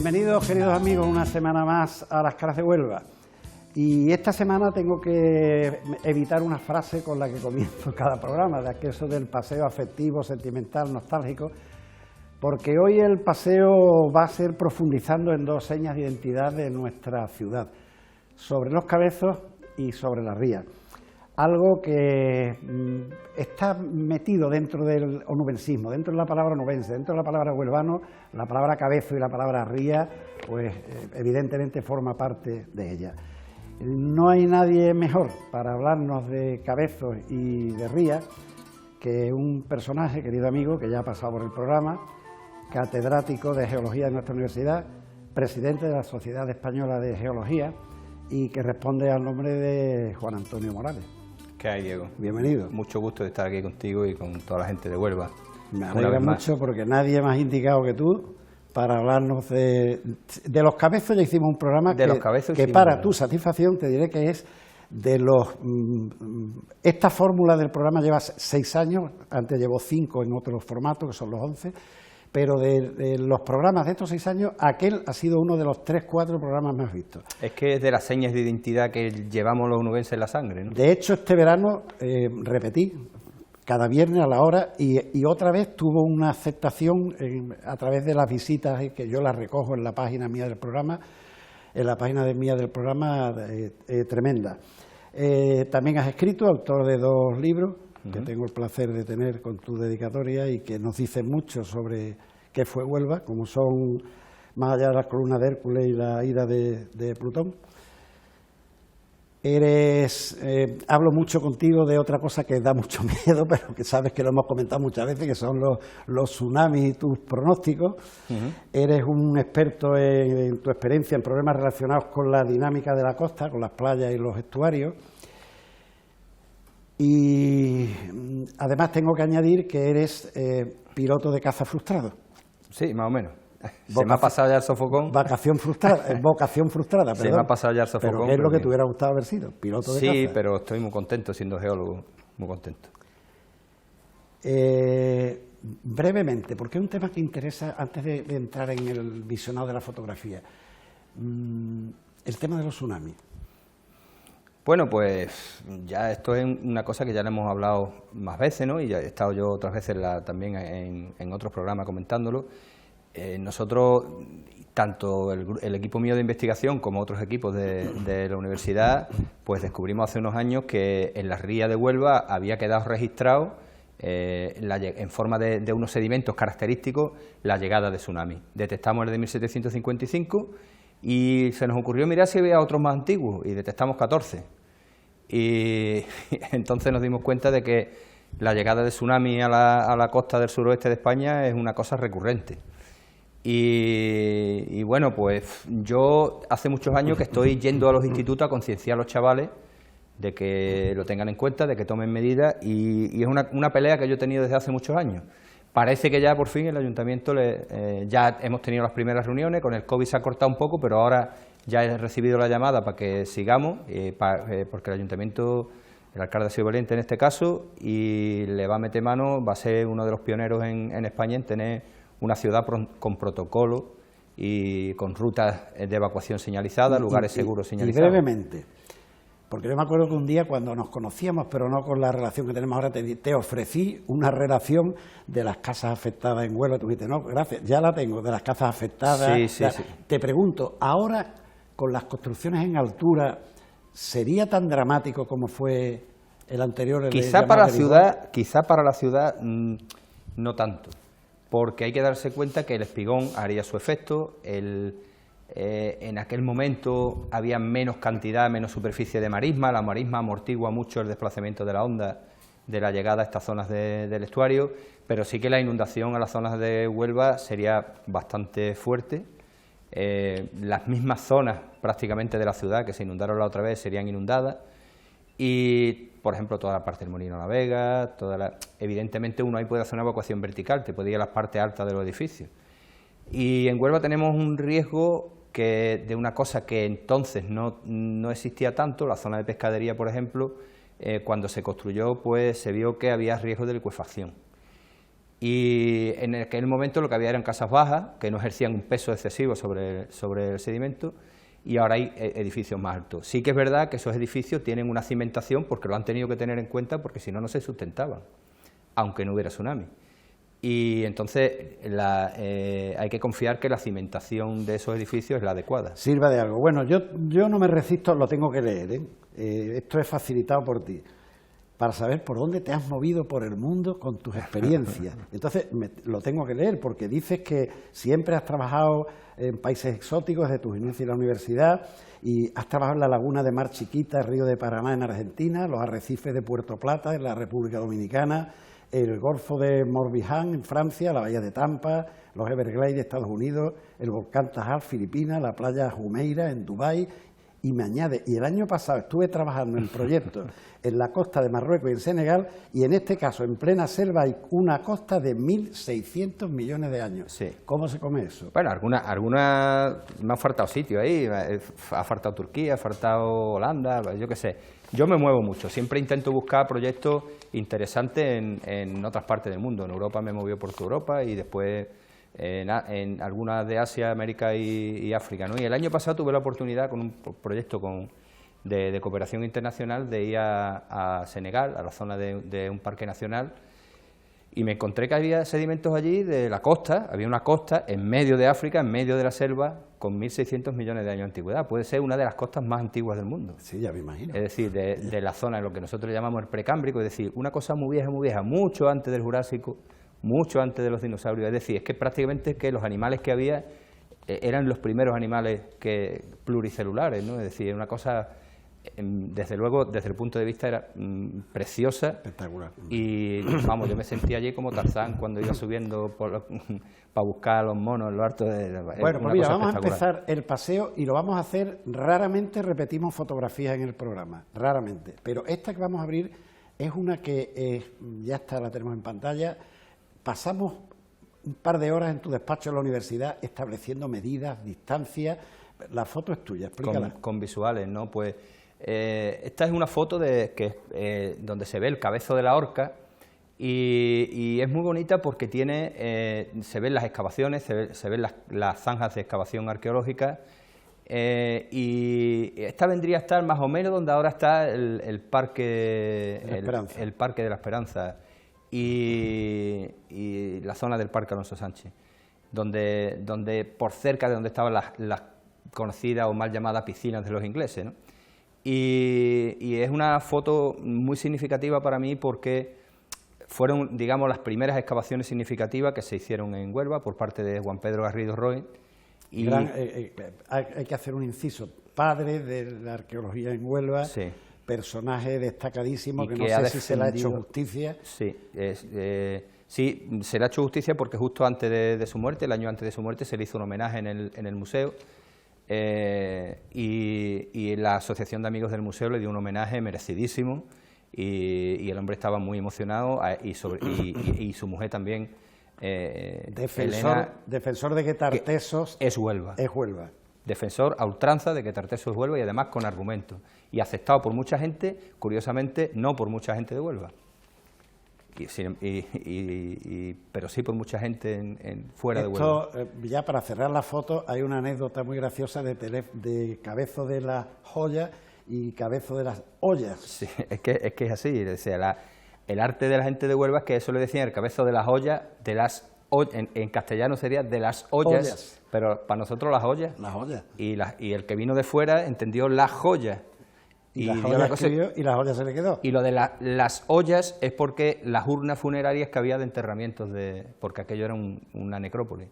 Bienvenidos, queridos amigos, una semana más a Las Caras de Huelva. Y esta semana tengo que evitar una frase con la que comienzo cada programa, de aquello del paseo afectivo, sentimental, nostálgico, porque hoy el paseo va a ser profundizando en dos señas de identidad de nuestra ciudad, sobre los Cabezos y sobre la Ría. Algo que está metido dentro del onuvensismo, dentro de la palabra onubense, dentro de la palabra huelvano, la palabra cabezo y la palabra ría, pues evidentemente forma parte de ella. No hay nadie mejor para hablarnos de cabezos y de ría que un personaje, querido amigo, que ya ha pasado por el programa, catedrático de Geología de nuestra universidad, presidente de la Sociedad Española de Geología y que responde al nombre de Juan Antonio Morales. ¿Qué hay, Diego? Bienvenido. Mucho gusto de estar aquí contigo y con toda la gente de Huelva. Me alegra mucho porque nadie más indicado que tú para hablarnos de los cabezos. Ya hicimos un programa que para tu satisfacción te diré que es de los... Esta fórmula del programa lleva 6 años, antes llevó 5 en otros formatos, que son los 11, pero de los programas de estos 6 años, aquel ha sido uno de los 3 o 4 programas más vistos. Es que es de las señas de identidad que llevamos los onubenses en la sangre, ¿no? De hecho, este verano repetí cada viernes a la hora y otra vez tuvo una aceptación a través de las visitas que yo las recojo en la página mía del programa, tremenda. También has escrito, autor de 2 libros, que tengo el placer de tener con tu dedicatoria y que nos dicen mucho sobre qué fue Huelva, como son Más allá de la columna de Hércules y La ira de Plutón. Hablo mucho contigo de otra cosa que da mucho miedo, pero que sabes que lo hemos comentado muchas veces, que son los tsunamis y tus pronósticos. Eres un experto en tu experiencia en problemas relacionados con la dinámica de la costa, con las playas y los estuarios. Y además tengo que añadir que eres piloto de caza frustrado. Sí, más o menos. Se me ha pasado ya el sofocón. Vocación frustrada, perdón. Se me ha pasado ya el sofocón. Pero ¿qué es lo que te hubiera gustado haber sido? Piloto de caza. Sí, pero estoy muy contento siendo geólogo, muy contento. Brevemente, porque es un tema que interesa, antes de entrar en el visionado de la fotografía, el tema de los tsunamis. Bueno, pues ya esto es una cosa que ya le hemos hablado más veces, ¿no? Y ya he estado yo otras veces también en otros programas comentándolo. Nosotros, tanto el equipo mío de investigación como otros equipos de la universidad, pues descubrimos hace unos años que en la ría de Huelva había quedado registrado en forma de unos sedimentos característicos la llegada de tsunami. Detectamos el de 1755 y se nos ocurrió mirar si había otros más antiguos y detectamos 14. Y entonces nos dimos cuenta de que la llegada de tsunami a la costa del suroeste de España es una cosa recurrente. Y bueno, pues yo hace muchos años que estoy yendo a los institutos a concienciar a los chavales de que lo tengan en cuenta, de que tomen medidas, y es una pelea que yo he tenido desde hace muchos años. Parece que ya por fin el ayuntamiento, ya hemos tenido las primeras reuniones, con el COVID se ha cortado un poco, pero ahora ya he recibido la llamada para que sigamos, porque el ayuntamiento, el alcalde ha sido valiente en este caso, y le va a meter mano, va a ser uno de los pioneros en España en tener una ciudad con protocolo y con rutas de evacuación señalizadas, lugares seguros señalizados. Y brevemente, porque yo me acuerdo que un día cuando nos conocíamos, pero no con la relación que tenemos ahora, te ofrecí una relación de las casas afectadas en Huelva. Tú dijiste, no, gracias, ya la tengo, de las casas afectadas. Sí. Te pregunto, ahora con las construcciones en altura, ¿sería tan dramático como fue el anterior? Quizá para la ciudad no tanto, porque hay que darse cuenta que el espigón haría su efecto, en aquel momento había menos cantidad, menos superficie de marisma, la marisma amortigua mucho el desplazamiento de la onda de la llegada a estas zonas del estuario, pero sí que la inundación a las zonas de Huelva sería bastante fuerte. Las mismas zonas prácticamente de la ciudad que se inundaron la otra vez serían inundadas y, por ejemplo, toda la parte del Molino de la Vega, evidentemente uno ahí puede hacer una evacuación vertical, te puede ir a las partes altas de los edificios. Y en Huelva tenemos un riesgo de una cosa que entonces no existía tanto, la zona de pescadería, por ejemplo, cuando se construyó, pues se vio que había riesgo de licuefacción. Y en aquel momento lo que había eran casas bajas, que no ejercían un peso excesivo sobre el sedimento, y ahora hay edificios más altos. Sí que es verdad que esos edificios tienen una cimentación porque lo han tenido que tener en cuenta, porque si no, no se sustentaban, aunque no hubiera tsunami. Y entonces hay que confiar que la cimentación de esos edificios es la adecuada. Sirva de algo. Bueno, yo no me resisto, lo tengo que leer, ¿eh? Esto es facilitado por ti, para saber por dónde te has movido por el mundo con tus experiencias. Entonces, lo tengo que leer porque dices que siempre has trabajado en países exóticos desde tus inicios en la universidad y has trabajado en la Laguna de Mar Chiquita, Río de Paraná en Argentina, los arrecifes de Puerto Plata en la República Dominicana, el Golfo de Morbihan en Francia, la Bahía de Tampa, los Everglades de Estados Unidos, el volcán Tajar, Filipinas, la playa Jumeirah en Dubái. Y me añade, y el año pasado estuve trabajando en proyectos en la costa de Marruecos y en Senegal, y en este caso, en plena selva, hay una costa de 1.600 millones de años. Sí. ¿Cómo se come eso? Bueno, alguna me han faltado sitios ahí, ha faltado Turquía, ha faltado Holanda, yo qué sé. Yo me muevo mucho, siempre intento buscar proyectos interesantes en otras partes del mundo. En Europa me he movido por toda Europa y después en algunas de Asia, América y África, ¿no? Y el año pasado tuve la oportunidad con un proyecto de cooperación internacional de ir a Senegal, a la zona de un parque nacional, y me encontré que había sedimentos allí de la costa, había una costa en medio de África, en medio de la selva, con 1.600 millones de años de antigüedad. Puede ser una de las costas más antiguas del mundo. Sí, ya me imagino. Es decir, de la zona, en lo que nosotros llamamos el precámbrico, es decir, una cosa muy vieja, mucho antes del Jurásico, mucho antes de los dinosaurios. Es decir, es que prácticamente que los animales que había eran los primeros animales pluricelulares, ¿no? Es decir, una cosa, desde luego, desde el punto de vista era preciosa. Espectacular. Y vamos, yo me sentía allí como Tarzán cuando iba subiendo para buscar a los monos en lo alto de... Bueno, pues mira, vamos a empezar el paseo y lo vamos a hacer, raramente repetimos fotografías en el programa, raramente. Pero esta que vamos a abrir es una que ya está, la tenemos en pantalla. Pasamos un par de horas en tu despacho en la universidad estableciendo medidas, distancias. La foto es tuya, explícala. Con visuales, ¿no? Pues esta es una foto donde se ve el cabezo de la orca y es muy bonita porque se ven las excavaciones, se ven las zanjas de excavación arqueológica y esta vendría a estar más o menos donde ahora está el Parque de la Esperanza. Y la zona del Parque Alonso Sánchez, donde por cerca de donde estaban las conocidas o mal llamadas piscinas de los ingleses, ¿no? Y es una foto muy significativa para mí porque fueron, digamos, las primeras excavaciones significativas que se hicieron en Huelva por parte de Juan Pedro Garrido Roy. Hay que hacer un inciso, padre de la arqueología en Huelva. Sí. Personaje destacadísimo que no sé si se le ha hecho justicia. Sí, sí, se le ha hecho justicia porque justo antes de su muerte, el año antes de su muerte, se le hizo un homenaje en el museo y la Asociación de Amigos del Museo le dio un homenaje merecidísimo y el hombre estaba muy emocionado y su mujer también. Defensor de que Tartessos es Huelva. Es Huelva. Defensor a ultranza de que Tartessos es Huelva y además con argumentos. Y aceptado por mucha gente, curiosamente no por mucha gente de Huelva, pero sí por mucha gente fuera de Huelva. Ya para cerrar la foto, hay una anécdota muy graciosa de Cabezo de las Joyas y Cabezo de las Ollas. Sí, es que es así, o sea, el arte de la gente de Huelva es que eso le decían el Cabezo de las Ollas, en castellano sería de las ollas, pero para nosotros las ollas. Las ollas. Y el que vino de fuera entendió las joyas. Y las ollas se le quedó. Y lo de las ollas es porque las urnas funerarias que había de enterramientos, porque aquello era una necrópolis.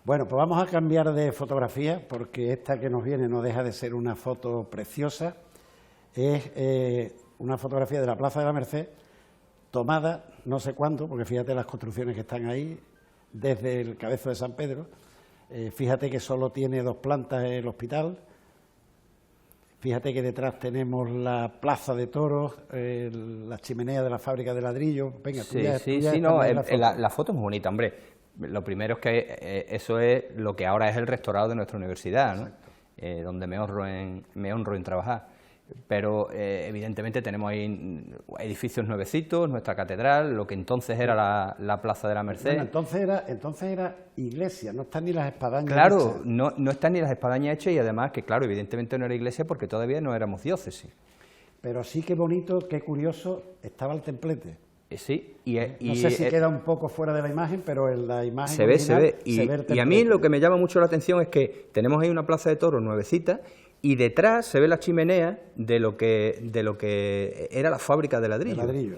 Bueno, pues vamos a cambiar de fotografía, porque esta que nos viene no deja de ser una foto preciosa. Es una fotografía de la Plaza de la Merced, tomada no sé cuándo, porque fíjate las construcciones que están ahí, desde el Cabezo de San Pedro. Fíjate que solo tiene 2 plantas el hospital. Fíjate que detrás tenemos la plaza de toros, la chimenea de la fábrica de ladrillo. Venga, la foto es muy bonita, hombre. Lo primero es que eso es lo que ahora es el rectorado de nuestra universidad, ¿no? Donde me honro en trabajar. Pero evidentemente tenemos ahí edificios nuevecitos, nuestra catedral, lo que entonces era la Plaza de la Merced. Bueno, entonces era iglesia, no están ni las espadañas Claro, hechas. no están ni las espadañas hechas y además que, claro, evidentemente no era iglesia porque todavía no éramos diócesis. Pero sí, qué bonito, qué curioso, estaba el templete. Sí, No sé si queda un poco fuera de la imagen, pero en la imagen se ve. se ve el Y a mí lo que me llama mucho la atención es que tenemos ahí una plaza de toros nuevecita y detrás se ve la chimenea de lo que era la fábrica de ladrillo.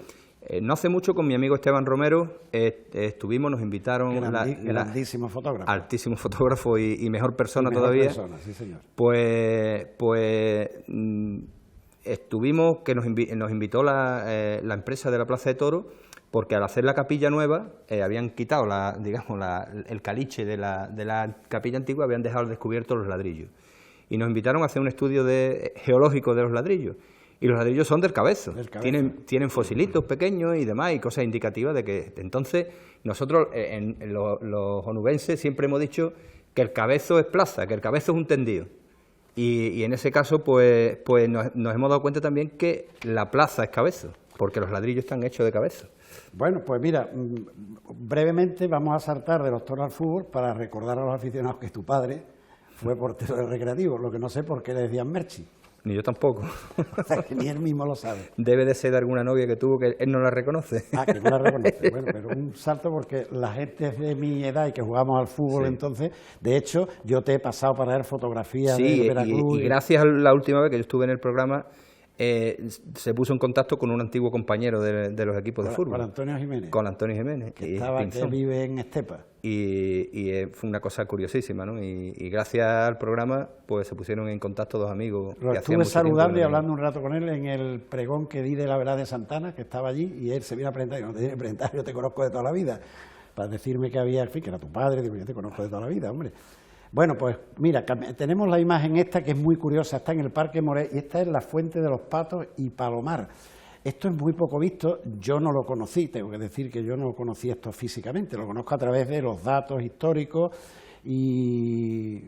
No hace mucho con mi amigo Esteban Romero estuvimos, nos invitaron... Grandísimo fotógrafo. Altísimo fotógrafo y mejor persona todavía. Persona, sí, señor. Estuvimos, que nos invitó la empresa de la Plaza de Toros, porque al hacer la capilla nueva habían quitado el caliche de la capilla antigua, habían dejado al descubierto los ladrillos. Y nos invitaron a hacer un estudio geológico de los ladrillos. Y los ladrillos son del Cabezo. Tienen fosilitos pequeños y demás, y cosas indicativas de que entonces nosotros, los onubenses, siempre hemos dicho que el Cabezo es plaza, que el Cabezo es un tendido. Y en ese caso, pues nos hemos dado cuenta también que la plaza es Cabezo, porque los ladrillos están hechos de Cabezo. Bueno, pues mira, brevemente vamos a saltar de los toros al fútbol para recordar a los aficionados que tu padre fue portero del Recreativo, lo que no sé por qué le decían Merchi. Ni yo tampoco. Ni él mismo lo sabe. Debe de ser de alguna novia que tuvo que él no la reconoce. Ah, que no la reconoce. Bueno, pero un salto porque la gente de mi edad y que jugamos al fútbol entonces, de hecho, yo te he pasado para ver fotografías de Veracruz. Y gracias a la última vez que yo estuve en el programa, se puso en contacto con un antiguo compañero de los equipos de fútbol. Con Antonio Jiménez. Con Antonio Jiménez. Que vive en Estepa. Y fue una cosa curiosísima, ¿no? Y gracias al programa, pues se pusieron en contacto dos amigos. Lo estuve saludando y hablando un rato con él en el pregón que di de la Verdad de Santana, que estaba allí, y él se vino a presentar, y no te viene a presentar, yo te conozco de toda la vida, para decirme que había, en fin, que era tu padre, digo, yo te conozco de toda la vida, hombre. Bueno, pues mira, tenemos la imagen esta que es muy curiosa, está en el Parque Moré, y esta es la Fuente de los Patos y Palomar. Esto es muy poco visto, yo no lo conocí, tengo que decir que yo no conocí esto físicamente, lo conozco a través de los datos históricos y,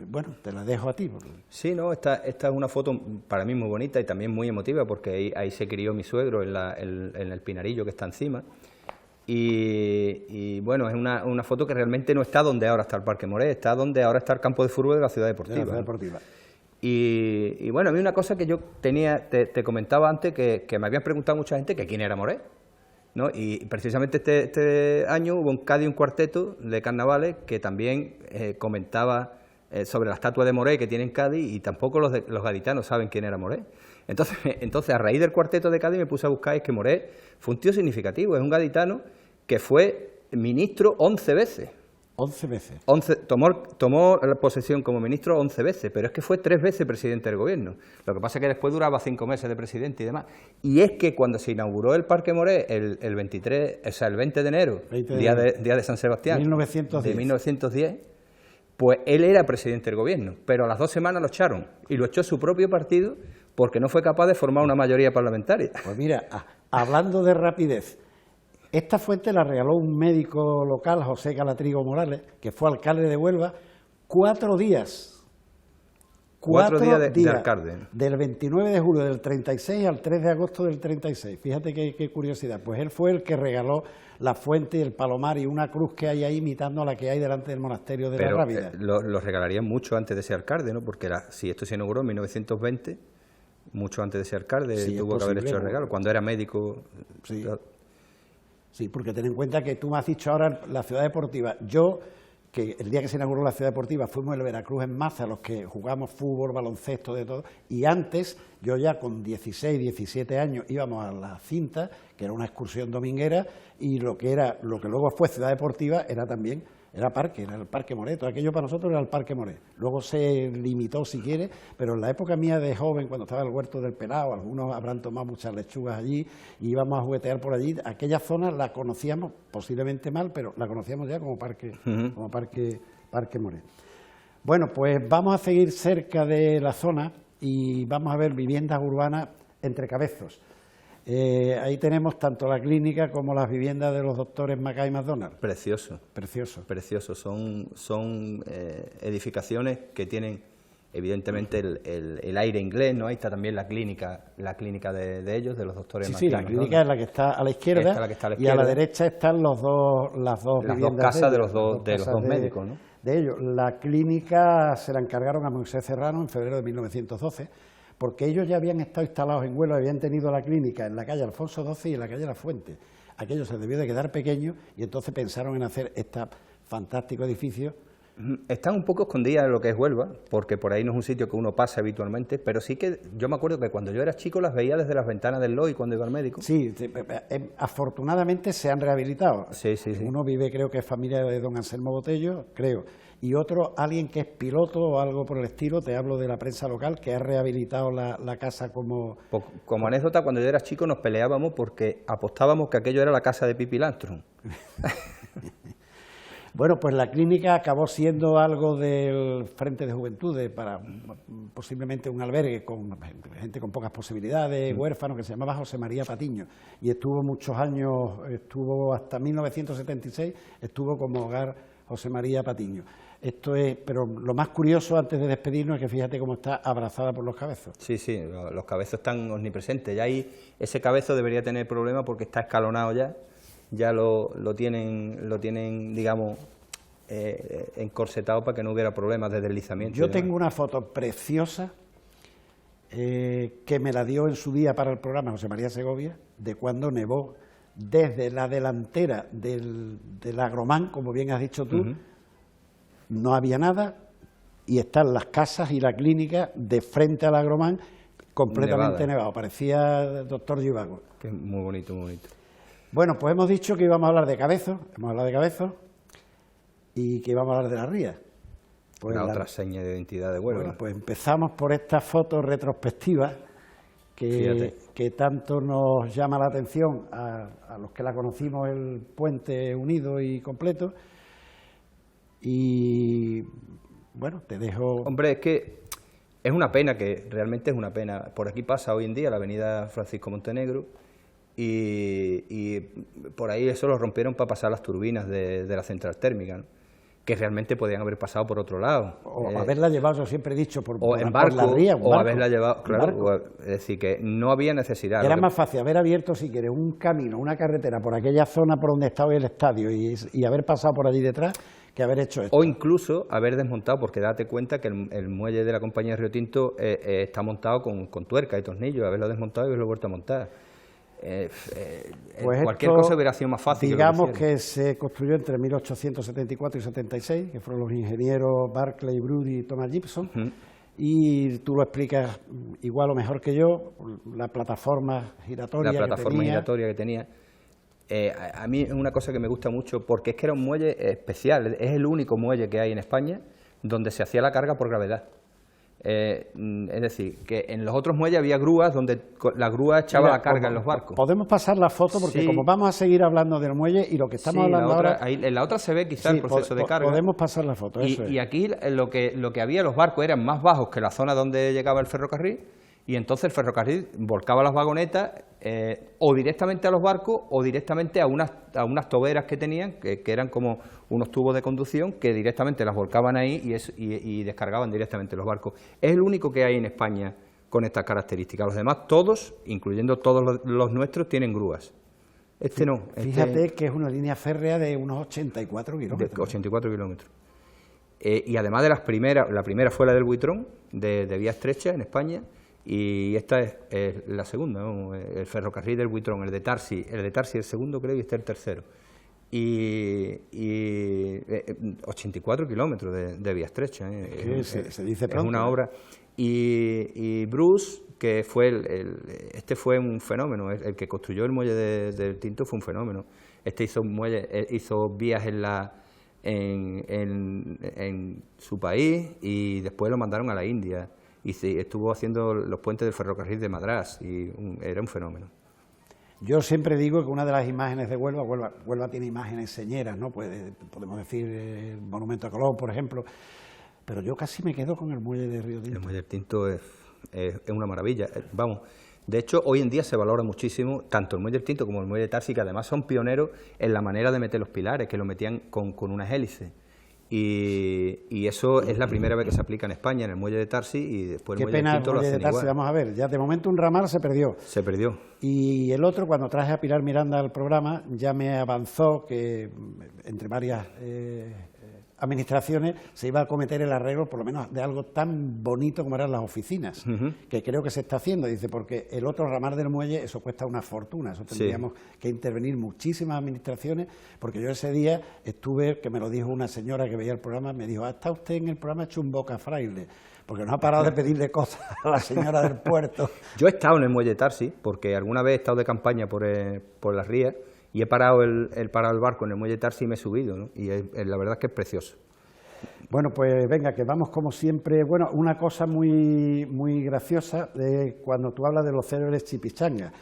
bueno, te la dejo a ti. Sí, no, esta es una foto para mí muy bonita y también muy emotiva porque ahí se crió mi suegro en el pinarillo que está encima. Y bueno, es una foto que realmente no está donde ahora está el Parque Moré, está donde ahora está el campo de fútbol de la Ciudad Deportiva. Y bueno, a mí una cosa que yo tenía, te comentaba antes, que me habían preguntado mucha gente que quién era Moré, ¿no? Y precisamente este año hubo en Cádiz un cuarteto de carnavales que también comentaba sobre la estatua de Moré que tiene en Cádiz y tampoco los gaditanos saben quién era Moré. Entonces, a raíz del cuarteto de Cádiz me puse a buscar, es que Moré fue un tío significativo, es un gaditano que fue ministro 11 veces. 11 veces. Tomó la posesión como ministro 11 veces, pero es que fue 3 veces presidente del gobierno. Lo que pasa es que después duraba 5 meses de presidente y demás. Y es que cuando se inauguró el Parque Moré el 20 de enero, día de San Sebastián, 1910. de 1910, pues él era presidente del gobierno, pero a las 2 semanas lo echaron y lo echó su propio partido porque no fue capaz de formar una mayoría parlamentaria. Pues mira, hablando de rapidez, esta fuente la regaló un médico local, José Calatrigo Morales, que fue alcalde de Huelva, 4 días. 4 días de alcalde. Del 29 de julio del 36 al 3 de agosto del 36. Fíjate qué curiosidad. Pues él fue el que regaló la fuente y el palomar y una cruz que hay ahí imitando a la que hay delante del monasterio de la Rábida. Lo regalarían mucho antes de ser alcalde, ¿no? Porque si esto se inauguró en 1920, mucho antes de ser alcalde, sí, tuvo que haber hecho el regalo. Cuando era médico... Sí. Sí, porque ten en cuenta que tú me has dicho ahora la Ciudad Deportiva. Yo, que el día que se inauguró la Ciudad Deportiva fuimos el Veracruz en masa, los que jugamos fútbol, baloncesto, de todo, y antes, yo ya con 16, 17 años íbamos a la Cinta, que era una excursión dominguera, y lo que luego fue Ciudad Deportiva era el Parque Moré, todo aquello para nosotros era el Parque Moré. Luego se limitó, si quiere, pero en la época mía de joven, cuando estaba el Huerto del Pelao, algunos habrán tomado muchas lechugas allí, y íbamos a juguetear por allí. Aquella zona la conocíamos, posiblemente mal, pero la conocíamos ya como Parque Moré. Bueno, pues vamos a seguir cerca de la zona y vamos a ver viviendas urbanas entre cabezos. Ahí tenemos tanto la clínica como las viviendas de los doctores Mackay y McDonald. Precioso. Son edificaciones que tienen evidentemente el aire inglés, ¿no? Ahí está también la clínica de ellos, de los doctores. Sí, la clínica es la que está a la izquierda, y a la derecha están las dos casas de los dos médicos, ¿no? De ellos. La clínica se la encargaron a Moisés Serrano en febrero de 1912, porque ellos ya habían estado instalados en Huelva, habían tenido la clínica en la calle Alfonso XII y en la calle La Fuente. Aquello se debió de quedar pequeño y entonces pensaron en hacer este fantástico edificio. Están un poco escondidas en lo que es Huelva, porque por ahí no es un sitio que uno pasa habitualmente, pero sí que yo me acuerdo que cuando yo era chico las veía desde las ventanas del LOI cuando iba al médico. Sí, afortunadamente se han rehabilitado. Sí. Uno vive, creo que es familia de don Anselmo Botello, creo, y otro, alguien que es piloto o algo por el estilo, te hablo de la prensa local, que ha rehabilitado la casa como... Como anécdota, cuando yo era chico nos peleábamos porque apostábamos que aquello era la casa de Pippi Landstrum. Bueno, pues la clínica acabó siendo algo del Frente de Juventudes para posiblemente un albergue con gente con pocas posibilidades, huérfanos, que se llamaba José María Patiño, y estuvo muchos años, estuvo hasta 1976, estuvo como hogar José María Patiño. Esto es, pero lo más curioso antes de despedirnos es que fíjate cómo está abrazada por los cabezos. Sí, los cabezos están omnipresentes, ya ahí ese cabezo debería tener problema porque está escalonado ya lo tienen, digamos, encorsetado para que no hubiera problemas de deslizamiento. Yo tengo una foto preciosa que me la dio en su día para el programa José María Segovia, de cuando nevó desde la delantera del Agromán, como bien has dicho tú, no había nada, y están las casas y la clínica de frente al Agromán completamente nevado, parecía el doctor Givago. Que muy bonito, muy bonito. Bueno, pues hemos dicho que íbamos a hablar de cabezos, y que íbamos a hablar de la ría. Pues la otra seña de identidad de Huelva. Bueno, pues empezamos por esta foto retrospectiva que tanto nos llama la atención a los que la conocimos, el puente unido y completo. Y bueno, te dejo... Hombre, es que es una pena, que realmente es una pena. Por aquí pasa hoy en día la avenida Francisco Montenegro, y por ahí eso lo rompieron para pasar las turbinas de la central térmica, ¿no? Que realmente podían haber pasado por otro lado. O haberla llevado, yo siempre he dicho, por en barco, la ría, o haberla llevado, claro, es decir, que no había necesidad. Era más fácil haber abierto, si quieres, un camino, una carretera por aquella zona por donde estaba el estadio y haber pasado por allí detrás, que haber hecho esto. O incluso haber desmontado, porque date cuenta que el muelle de la compañía Río Tinto está montado con tuerca y tornillos, haberlo desmontado y haberlo vuelto a montar. Pues cualquier cosa hubiera sido más fácil. Digamos que se construyó entre 1874 y 76, que fueron los ingenieros Barclay, Brodie y Thomas Gibson, y tú lo explicas igual o mejor que yo, la plataforma giratoria que tenía. A mí es una cosa que me gusta mucho, porque es que era un muelle especial, es el único muelle que hay en España donde se hacía la carga por gravedad. Es decir, que en los otros muelles había grúas donde la grúa echaba la carga en los barcos. Podemos pasar la foto porque como vamos a seguir hablando del muelle y lo que estamos hablando ahora... En la otra se ve quizá el proceso de carga. Podemos pasar la foto, eso es. Y aquí lo que había, los barcos eran más bajos que la zona donde llegaba el ferrocarril, y entonces el ferrocarril volcaba las vagonetas o directamente a los barcos o directamente a unas toberas que tenían, que eran como unos tubos de conducción que directamente las volcaban ahí y descargaban directamente los barcos. Es el único que hay en España con estas características. Los demás, todos, incluyendo todos los nuestros, tienen grúas. Este no. Fíjate que es una línea férrea de unos 84 kilómetros. De 84 kilómetros. Y además de las primeras, la primera fue la del Buitrón, de vía estrecha en España, y esta es la segunda, ¿no? El ferrocarril del Buitrón, el de Tarsi el segundo creo, y este el tercero. Y 84 kilómetros de vía estrecha. Se dice pronto. Es una obra. Y Bruce, que fue este fue un fenómeno, el que construyó el muelle del Tinto fue un fenómeno. Este hizo vías en su país y después lo mandaron a la India. Y estuvo haciendo los puentes del ferrocarril de Madrás y era un fenómeno. Yo siempre digo que una de las imágenes de Huelva tiene imágenes señeras, ¿no? Podemos decir el Monumento a Colón, por ejemplo, pero yo casi me quedo con el muelle de Río Tinto. El muelle del Tinto es una maravilla. Vamos, de hecho, hoy en día se valora muchísimo tanto el muelle del Tinto como el muelle de Tarsi, que además son pioneros en la manera de meter los pilares, que lo metían con unas hélices. Y eso es la primera vez que se aplica en España, en el muelle de Tarsi, y después el Qué muelle del pena el Tinto lo muelle de hacen Tarsi, igual. vamos a ver, ya de momento un ramal se perdió. Se perdió. Y el otro, cuando traje a Pilar Miranda al programa, ya me avanzó que entre varias administraciones se iba a cometer el arreglo, por lo menos, de algo tan bonito como eran las oficinas, que creo que se está haciendo, dice, porque el otro ramal del muelle, eso cuesta una fortuna, eso tendríamos que intervenir muchísimas administraciones, porque yo ese día estuve, que me lo dijo una señora que veía el programa, me dijo, ¿está usted en el programa hecho un boca fraile? Porque no ha parado de pedirle cosas a la señora del puerto. Yo he estado en el muelle de Tarsi, porque alguna vez he estado de campaña por las rías, y he parado el barco en el muelle de Tarsi y me he subido, ¿no? Y la verdad es que es precioso. Bueno, pues venga, que vamos como siempre. Bueno, una cosa muy, muy graciosa cuando tú hablas de los célebres chipichangas.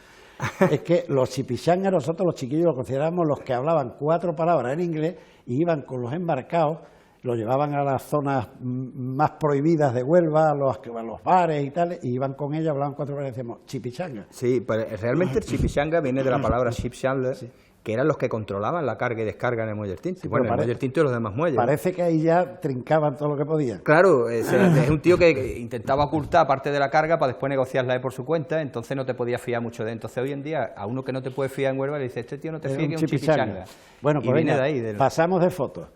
Es que los chipichangas, nosotros los chiquillos los consideramos los que hablaban 4 palabras en inglés y iban con los embarcados, los llevaban a las zonas más prohibidas de Huelva, a los bares y tal, y iban con ellos, hablaban 4 palabras y decíamos chipichanga. Sí, pero realmente el chipichanga viene de la palabra ship chandler, que eran los que controlaban la carga y descarga en el muelle del Tinto. Sí, bueno, el muelle del Tinto y los demás muelles. Parece que ahí ya trincaban todo lo que podían. Claro, es un tío que intentaba ocultar parte de la carga para después negociarla por su cuenta, entonces no te podías fiar mucho de él. Entonces hoy en día, a uno que no te puede fiar en Huelva le dice, este tío no te fíes, que es un chipichanga. Bueno, pues venga, de ahí, pasamos de fotos.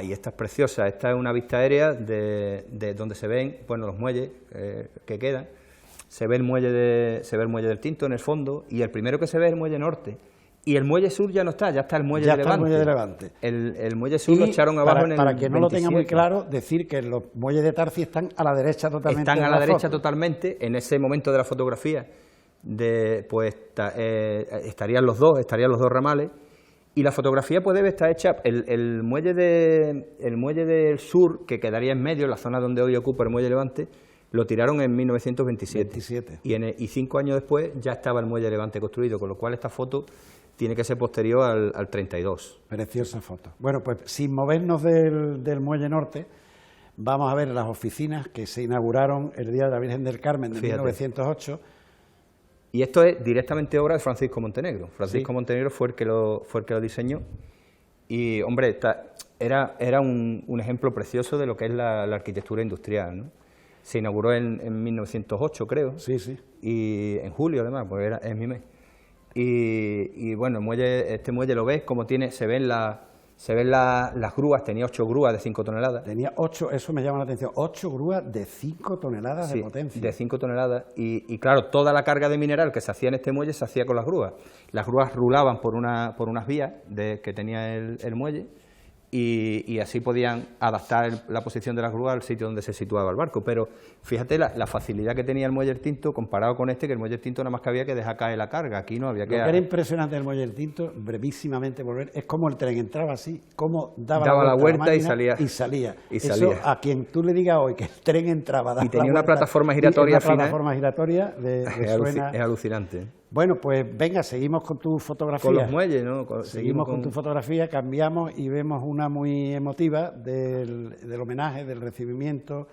Y esta es preciosa, esta es una vista aérea de donde se ven, bueno, los muelles que quedan. Se ve el muelle del Tinto en el fondo, y el primero que se ve es el muelle norte. Y el muelle sur ya no está, ya está el muelle de Levante. El muelle de Levante. El muelle sur lo echaron abajo en el para quien no 27. lo tenga muy claro, decir que los muelles de Tarsi están a la derecha totalmente. Están a la derecha totalmente, en ese momento de la fotografía, estarían los dos ramales, y la fotografía debe estar hecha, el muelle del sur, que quedaría en medio, en la zona donde hoy ocupa el muelle Levante, lo tiraron en 1927. Y 5 años después ya estaba el muelle Levante construido, con lo cual esta foto tiene que ser posterior al 32. Preciosa foto. Bueno, pues sin movernos del muelle norte, vamos a ver las oficinas que se inauguraron el Día de la Virgen del Carmen de 1908. Y esto es directamente obra de Francisco Montenegro. Francisco Montenegro fue el que lo diseñó. Y, hombre, era un ejemplo precioso de lo que es la arquitectura industrial, ¿no? Se inauguró en 1908, creo. Sí. Y en julio, además, pues es mi mes. Y bueno, este muelle lo ves, como se ven las grúas, tenía 8 grúas de 5 toneladas. Tenía 8, eso me llama la atención, 8 grúas de 5 toneladas de potencia. De 5 toneladas. Y claro, toda la carga de mineral que se hacía en este muelle se hacía con las grúas. Las grúas rulaban por unas vías que tenía el muelle, y así podían adaptar la posición de las grúas al sitio donde se situaba el barco. Pero fíjate la facilidad que tenía el muelle del Tinto comparado con que el muelle del Tinto nada más que había que dejar caer la carga, aquí no había que... Lo que era impresionante del muelle del Tinto, brevísimamente volver, es como el tren entraba así, como daba la vuelta y salía. Eso, a quien tú le digas hoy que el tren entraba, daba y tenía la una plataforma giratoria fina. Una plataforma giratoria suena... Es alucinante. Bueno, pues venga, seguimos con tu fotografía. Con los muelles, ¿no? Seguimos con tu fotografía, cambiamos y vemos una muy emotiva del homenaje, del recibimiento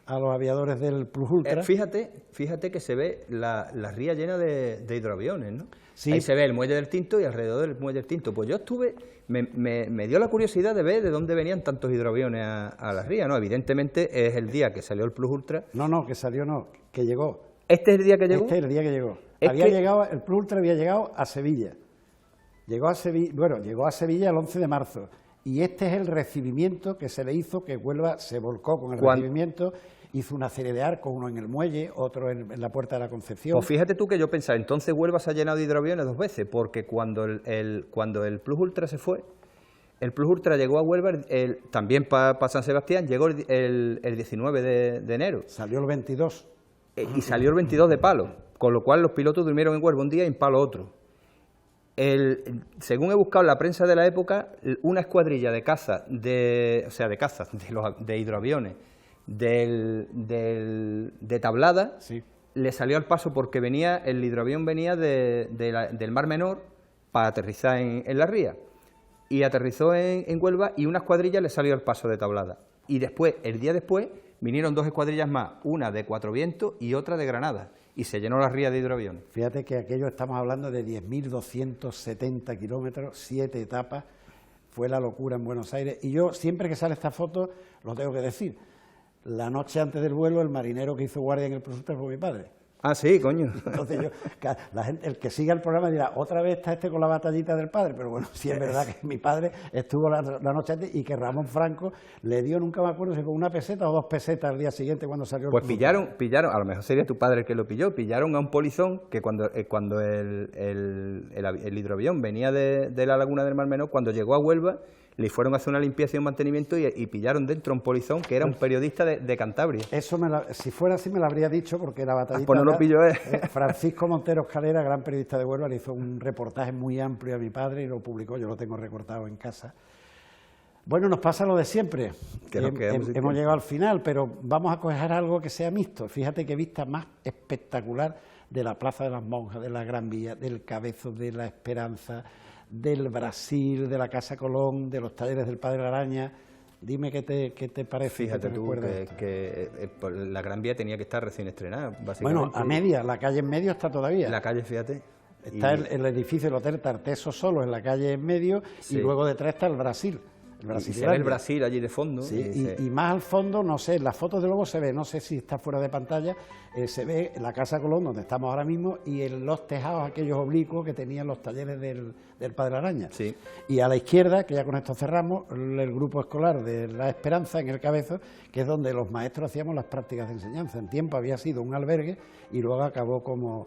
a los aviadores del Plus Ultra. Fíjate que se ve la ría llena de hidroaviones, ¿no? Sí. Ahí se ve el muelle del Tinto y alrededor del muelle del Tinto. Pues yo me dio la curiosidad de ver de dónde venían tantos hidroaviones a la ría, ¿no? Evidentemente es el día que salió el Plus Ultra. No, que salió no, que llegó. ¿Este es el día que llegó? Este es el día que llegó. El Plus Ultra había llegado a Sevilla. Llegó a Sevilla el 11 de marzo. Y este es el recibimiento que se le hizo, que Huelva se volcó con el recibimiento, hizo una serie de arcos, uno en el muelle, otro en la Puerta de la Concepción. Pues fíjate tú que yo pensaba, entonces Huelva se ha llenado de hidroaviones 2 veces, porque cuando el Plus Ultra se fue, el Plus Ultra llegó a Huelva, también para San Sebastián, llegó el 19 de enero. Salió el 22. Y salió el 22 de Palo, con lo cual los pilotos durmieron en Huelva un día y en Palo otro. Según he buscado en la prensa de la época, una escuadrilla de caza, de hidroaviones, de Tablada, le salió al paso porque el hidroavión venía del Mar Menor para aterrizar en la ría. Y aterrizó en Huelva y una escuadrilla le salió al paso de Tablada. Y después, el día después, vinieron 2 escuadrillas más, una de Cuatro Vientos y otra de Granada. Y se llenó la ría de hidroaviones. Fíjate que aquello estamos hablando de 10.270 kilómetros, 7 etapas, fue la locura en Buenos Aires. Y yo, siempre que sale esta foto, lo tengo que decir. La noche antes del vuelo, el marinero que hizo guardia en el Prosúter fue mi padre. Ah, sí, coño. Entonces la gente, el que siga el programa dirá, otra vez está con la batallita del padre, pero bueno, sí es verdad que mi padre estuvo la noche antes y que Ramón Franco le dio, nunca me acuerdo si con 1 peseta o 2 pesetas al día siguiente cuando salió. Pues pillaron, a lo mejor sería tu padre el que lo pilló, pillaron a un polizón que cuando el hidroavión venía de la laguna del Mar Menor, cuando llegó a Huelva, le fueron a hacer una limpieza y un mantenimiento y pillaron dentro a un polizón que era un periodista de Cantabria. Eso si fuera así me lo habría dicho, porque la batallita... Pues no lo pilló Francisco Montero Escalera, gran periodista de Huelva, le hizo un reportaje muy amplio a mi padre y lo publicó, yo lo tengo recortado en casa. Bueno, nos pasa lo de siempre. Hemos llegado al final, pero vamos a coger algo que sea mixto. Fíjate qué vista más espectacular de la Plaza de las Monjas, de la Gran Vía, del Cabezo, de la Esperanza, del Brasil, de la Casa Colón, de los talleres del Padre Araña. Dime qué te parece. Fíjate tú que la Gran Vía tenía que estar recién estrenada, básicamente. Bueno, a media, la calle en medio está todavía. La calle, fíjate. Está el edificio del Hotel Tarteso solo en la calle en medio, sí. Y luego detrás está el Brasil. Y se ve el Brasil allí de fondo. Sí, y más al fondo, no sé, en las fotos de luego se ve, no sé si está fuera de pantalla, se ve la Casa Colón, donde estamos ahora mismo, y los tejados aquellos oblicuos que tenían los talleres del Padre Araña. Sí. Y a la izquierda, que ya con esto cerramos, el grupo escolar de La Esperanza, en el Cabezo, que es donde los maestros hacíamos las prácticas de enseñanza. En tiempo había sido un albergue y luego acabó como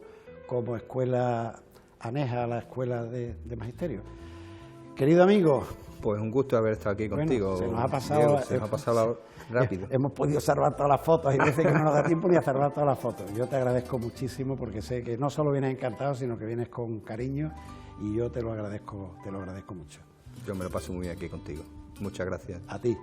escuela aneja a la escuela de magisterio. Querido amigo, pues un gusto haber estado aquí contigo. Se nos ha pasado, Diego, se nos ha pasado rápido. Hemos podido salvar todas las fotos, hay veces que no nos da tiempo ni a salvar todas las fotos. Yo te agradezco muchísimo porque sé que no solo vienes encantado, sino que vienes con cariño y yo te lo agradezco mucho. Yo me lo paso muy bien aquí contigo. Muchas gracias. A ti.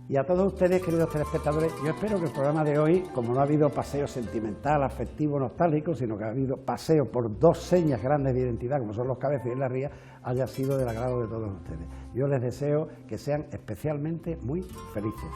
Y a todos ustedes, queridos telespectadores, yo espero que el programa de hoy, como no ha habido paseo sentimental, afectivo, nostálgico, sino que ha habido paseo por 2 señas grandes de identidad, como son los Cabezos y la Ría, haya sido del agrado de todos ustedes. Yo les deseo que sean especialmente muy felices.